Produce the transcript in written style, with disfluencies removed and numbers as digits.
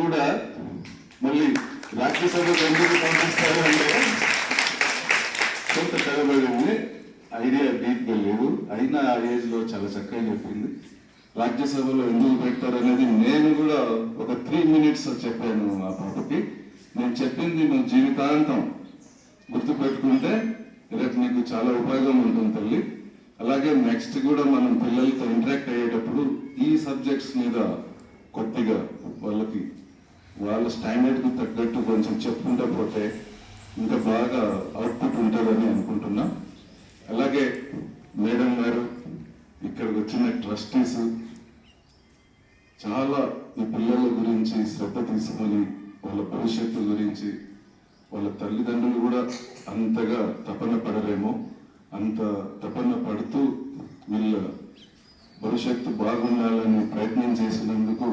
కూడా మళ్ళీ రాజ్యసభకు ఎందుకు పంపిస్తారు అంటే కొంత తెగబడింది, ఐడియా డీప్గా లేదు. అయినా ఆ ఏజ్లో చాలా చక్కగా చెప్పింది. రాజ్యసభలో ఎందుకు పెడతారు అనేది నేను కూడా ఒక 3 minutes చెప్పాను ఆ పాపకి. నేను చెప్పింది నువ్వు జీవితాంతం గుర్తుపెట్టుకుంటే రేపు నీకు చాలా ఉపయోగం ఉంటుంది తల్లి. అలాగే నెక్స్ట్ కూడా మనం పిల్లలతో ఇంటరాక్ట్ అయ్యేటప్పుడు ఈ సబ్జెక్ట్స్ మీద కొద్దిగా వాళ్ళకి వాళ్ళ స్టాండర్డ్కి తగ్గట్టు కొంచెం చెప్పుకుంటూ పోతే ఇంకా బాగా అవుట్పుట్ ఉంటుందని అనుకుంటున్నా. అలాగే మేడం గారు, ఇక్కడికి వచ్చిన ట్రస్టీస్ చాలా ఈ పిల్లల గురించి శ్రద్ధ తీసుకొని వాళ్ళ భవిష్యత్తు గురించి, వాళ్ళ తల్లిదండ్రులు కూడా అంతగా తపన పడరేమో, అంత తపన పడుతూ వీళ్ళ భవిష్యత్తు బాగుండాలని ప్రయత్నం చేసినందుకు